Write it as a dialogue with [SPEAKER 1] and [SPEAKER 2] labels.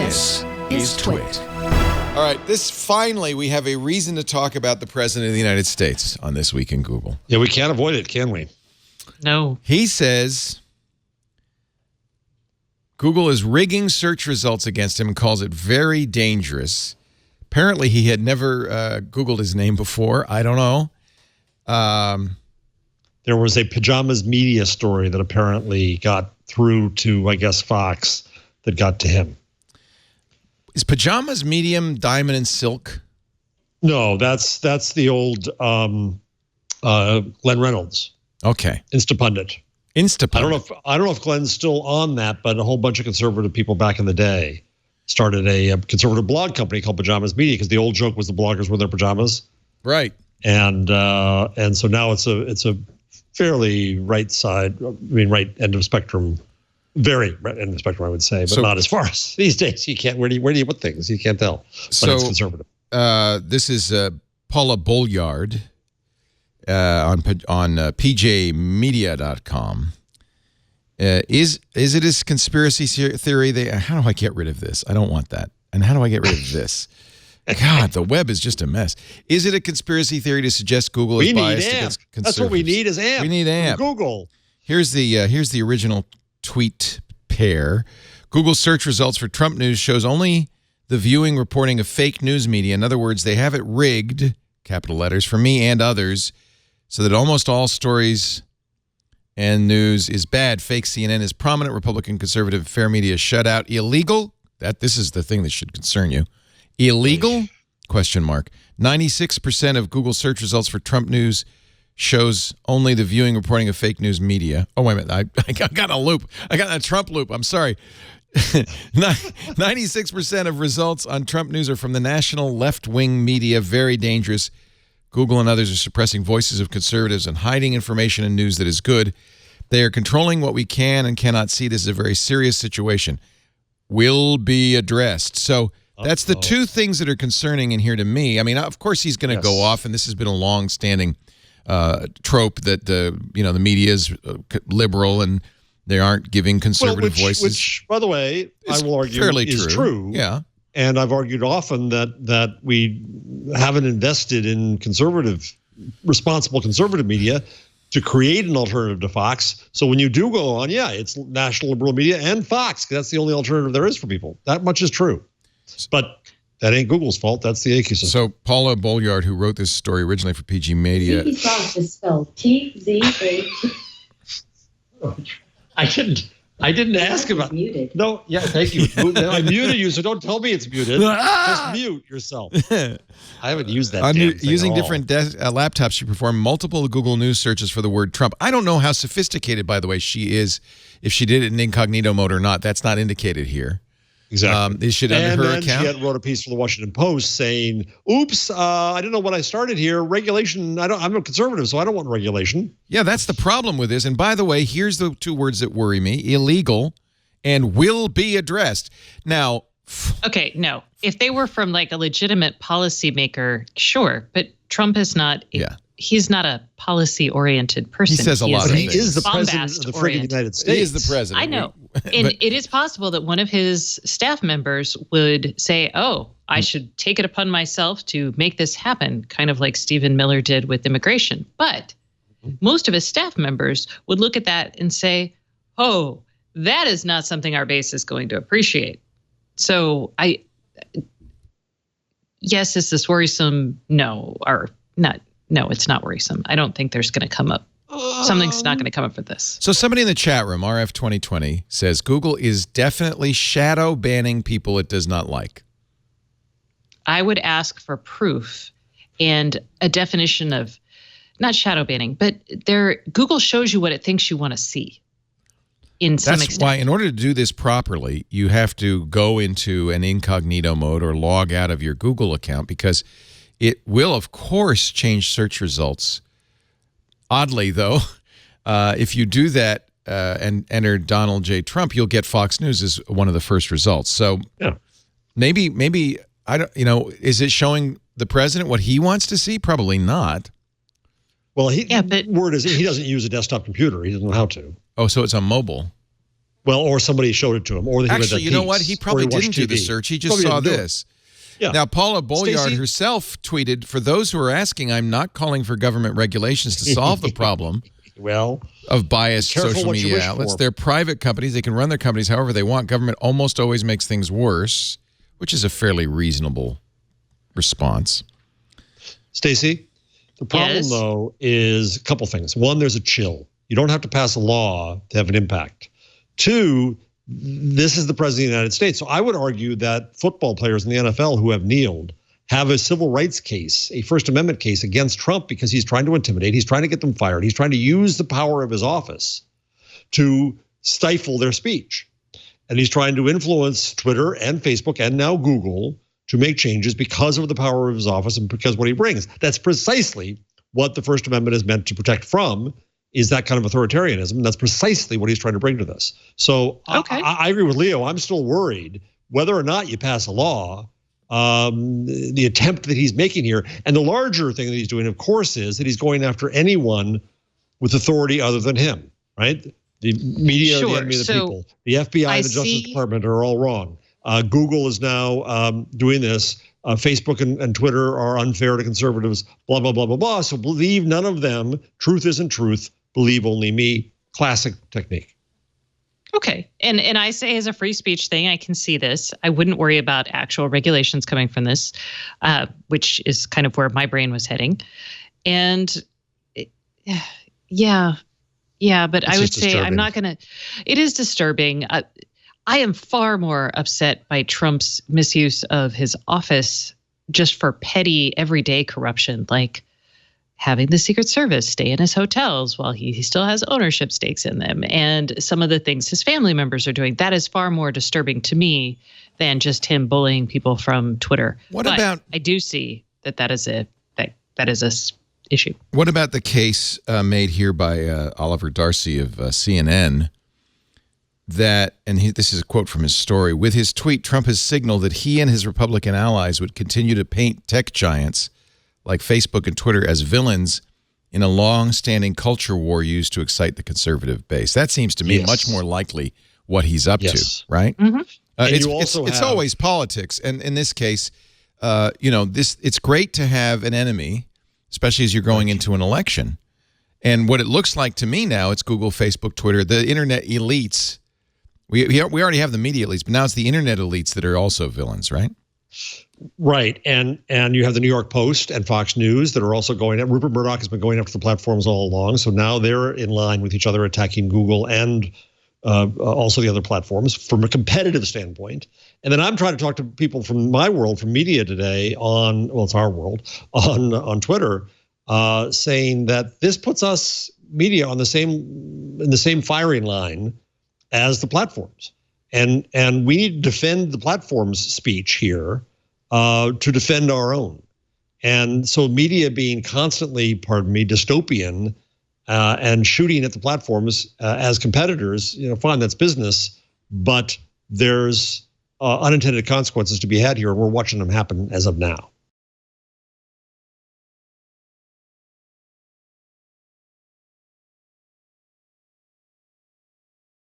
[SPEAKER 1] This is TWiT.
[SPEAKER 2] All right, finally, we have a reason to talk about the President of the United States on This Week in Google.
[SPEAKER 3] Yeah, we can't avoid it, can we?
[SPEAKER 1] No.
[SPEAKER 2] He says Google is rigging search results against him and calls it very dangerous. Apparently, he had never Googled his name before. I don't know.
[SPEAKER 3] There was a Pajamas Media story that apparently got through to, I guess, Fox that got to him.
[SPEAKER 2] Is Pajamas medium, diamond, and silk?
[SPEAKER 3] No, that's the old Glenn Reynolds.
[SPEAKER 2] Okay.
[SPEAKER 3] Instapundit. I don't know if Glenn's still on that, but a whole bunch of conservative people back in the day started a conservative blog company called Pajamas Media because the old joke was the bloggers wore their pajamas.
[SPEAKER 2] Right.
[SPEAKER 3] And so now it's a fairly right end of spectrum. Very right end of the spectrum, I would say, but not as far as these days. You can't. Where do you put things? You can't tell. But it's conservative.
[SPEAKER 2] This is Paula Bolyard on pjmedia.com. Is it a conspiracy theory? How do I get rid of this? I don't want that. And how do I get rid of this? God, the web is just a mess. Is it a conspiracy theory to suggest Google is biased against conservatives?
[SPEAKER 3] That's what we need is AMP.
[SPEAKER 2] We need AMP.
[SPEAKER 3] Google.
[SPEAKER 2] Here's the original tweet pair. Google search results for Trump news shows only the viewing reporting of fake news media. In other words, they have it rigged, capital letters, for me and others, so that almost all stories and news is bad. Fake CNN is prominent. Republican, conservative, fair media is shut out. Illegal? This is the thing that should concern you. Illegal? Question mark. 96% of Google search results for Trump news shows only the viewing reporting of fake news media. Oh, wait a minute. I got a loop. I got a Trump loop. I'm sorry. 96% of results on Trump news are from the national left-wing media. Very dangerous. Google and others are suppressing voices of conservatives and hiding information and news that is good. They are controlling what we can and cannot see. This is a very serious situation. Will be addressed. So that's the two things that are concerning in here to me. I mean, of course, he's going to go off, and this has been a long-standing trope that the media is liberal and they aren't giving conservative voices. Which,
[SPEAKER 3] by the way, I will argue is true.
[SPEAKER 2] Yeah.
[SPEAKER 3] And I've argued often that we haven't invested in responsible conservative media to create an alternative to Fox. So when you do go on, it's national liberal media and Fox, because that's the only alternative there is for people. That much is true. But that ain't Google's fault. That's the ecosystem.
[SPEAKER 2] So Paula Bolyard, who wrote this story originally for PG Media.
[SPEAKER 4] Fox is spelled T-Z-A-T.
[SPEAKER 3] I didn't ask about.
[SPEAKER 4] Muted.
[SPEAKER 3] No, yeah, thank you. I muted you, so don't tell me it's muted. Just mute yourself. I haven't used that.
[SPEAKER 2] Using different laptops, she performed multiple Google News searches for the word Trump. I don't know how sophisticated, by the way, she is. If she did it in incognito mode or not, that's not indicated here.
[SPEAKER 3] Exactly.
[SPEAKER 2] Is she under her account?
[SPEAKER 3] She wrote a piece for the Washington Post saying, "Oops, I didn't know when I started here. Regulation. I'm a conservative, so I don't want regulation."
[SPEAKER 2] Yeah, that's the problem with this. And by the way, here's the two words that worry me: illegal and will be addressed. Now,
[SPEAKER 1] okay, no. If they were from like a legitimate policymaker, sure, but Trump is not. He's not a policy-oriented person.
[SPEAKER 2] He says a lot of things.
[SPEAKER 3] He is the president of the freaking United States.
[SPEAKER 2] He is the president.
[SPEAKER 1] I know. And it is possible that one of his staff members would say, oh, I should take it upon myself to make this happen, kind of like Stephen Miller did with immigration. But most of his staff members would look at that and say, oh, that is not something our base is going to appreciate. So yes, is this worrisome? No, or not. No, it's not worrisome. I don't think there's going to come up. Something's not going to come up for this.
[SPEAKER 2] So somebody in the chat room, RF2020, says Google is definitely shadow banning people it does not like.
[SPEAKER 1] I would ask for proof and a definition of, not shadow banning, but Google shows you what it thinks you want to see.
[SPEAKER 2] That's why, in order to do this properly, you have to go into an incognito mode or log out of your Google account, because it will, of course, change search results. Oddly, though, if you do that and enter Donald J. Trump, you'll get Fox News as one of the first results. So maybe I don't. Is it showing the president what he wants to see? Probably not.
[SPEAKER 3] Well, word is he doesn't use a desktop computer. He doesn't know how to.
[SPEAKER 2] Oh, so it's on mobile.
[SPEAKER 3] Well, or somebody showed it to him, or he read
[SPEAKER 2] Actually,
[SPEAKER 3] that
[SPEAKER 2] you know
[SPEAKER 3] piece,
[SPEAKER 2] what? He
[SPEAKER 3] or
[SPEAKER 2] probably
[SPEAKER 3] watched
[SPEAKER 2] didn't do the
[SPEAKER 3] TV.
[SPEAKER 2] search. He just
[SPEAKER 3] Probably
[SPEAKER 2] saw
[SPEAKER 3] didn't do it.
[SPEAKER 2] this.
[SPEAKER 3] Yeah.
[SPEAKER 2] Now, Paula Bolyard
[SPEAKER 3] Stacey?
[SPEAKER 2] herself tweeted, "For those who are asking, I'm not calling for government regulations to solve the problem
[SPEAKER 3] Well,
[SPEAKER 2] of biased
[SPEAKER 3] careful
[SPEAKER 2] social
[SPEAKER 3] what you
[SPEAKER 2] media
[SPEAKER 3] wish
[SPEAKER 2] outlets.
[SPEAKER 3] for.
[SPEAKER 2] They're private companies. They can run their companies however they want. Government almost always makes things worse," which is a fairly reasonable response.
[SPEAKER 3] Stacey, the problem,
[SPEAKER 1] Yes.
[SPEAKER 3] though, is a couple things. One, there's a chill. You don't have to pass a law to have an impact. Two, this is the president of the United States. So I would argue that football players in the NFL who have kneeled have a civil rights case, a First Amendment case against Trump because he's trying to intimidate. He's trying to get them fired. He's trying to use the power of his office to stifle their speech. And he's trying to influence Twitter and Facebook and now Google to make changes because of the power of his office and because what he brings. That's precisely what the First Amendment is meant to protect from, is that kind of authoritarianism. And that's precisely what he's trying to bring to this. So
[SPEAKER 1] Okay.
[SPEAKER 3] I agree with Leo. I'm still worried whether or not you pass a law, the attempt that he's making here. And the larger thing that he's doing, of course, is that he's going after anyone with authority other than him, right? The media,
[SPEAKER 1] Sure.
[SPEAKER 3] the enemy of the
[SPEAKER 1] So
[SPEAKER 3] people. The FBI,
[SPEAKER 1] I
[SPEAKER 3] the Justice
[SPEAKER 1] see-
[SPEAKER 3] Department are all wrong. Google is now doing this. Facebook and Twitter are unfair to conservatives, blah, blah, blah, blah, blah. So believe none of them. Truth isn't truth. Believe only me. Classic technique.
[SPEAKER 1] Okay. And I say as a free speech thing, I can see this. I wouldn't worry about actual regulations coming from this, which is kind of where my brain was heading. And yeah, but
[SPEAKER 3] It's
[SPEAKER 1] I would
[SPEAKER 3] just
[SPEAKER 1] say
[SPEAKER 3] disturbing.
[SPEAKER 1] I'm not going to, it is disturbing. I am far more upset by Trump's misuse of his office just for petty everyday corruption, like having the Secret Service stay in his hotels while he still has ownership stakes in them, and some of the things his family members are doing. That is far more disturbing to me than just him bullying people from Twitter.
[SPEAKER 2] What about-
[SPEAKER 1] I do see that is a issue.
[SPEAKER 2] What about the case made here by Oliver Darcy of CNN that, and this is a quote from his story, "With his tweet, Trump has signaled that he and his Republican allies would continue to paint tech giants like Facebook and Twitter as villains in a long-standing culture war used to excite the conservative base." That seems to me
[SPEAKER 3] Yes.
[SPEAKER 2] much more likely what he's up
[SPEAKER 3] Yes.
[SPEAKER 2] to, right?
[SPEAKER 1] Mm-hmm.
[SPEAKER 3] And
[SPEAKER 2] It's
[SPEAKER 3] you also
[SPEAKER 2] it's
[SPEAKER 3] have-
[SPEAKER 2] always politics, and in this case, it's great to have an enemy, especially as you're going into an election. And what it looks like to me now, it's Google, Facebook, Twitter, the internet elites. We already have the media elites, but now it's the internet elites that are also villains, right?
[SPEAKER 3] Right. And you have the New York Post and Fox News that are also going at Rupert Murdoch has been going after the platforms all along. So now they're in line with each other, attacking Google and also the other platforms from a competitive standpoint. And then I'm trying to talk to people from my world, from media today on, well, it's our world, on Twitter, saying that this puts us media on in the same firing line as the platforms. And we need to defend the platform's speech here to defend our own. And so media being constantly, dystopian and shooting at the platforms as competitors, fine, that's business, but there's unintended consequences to be had here. We're watching them happen as of now.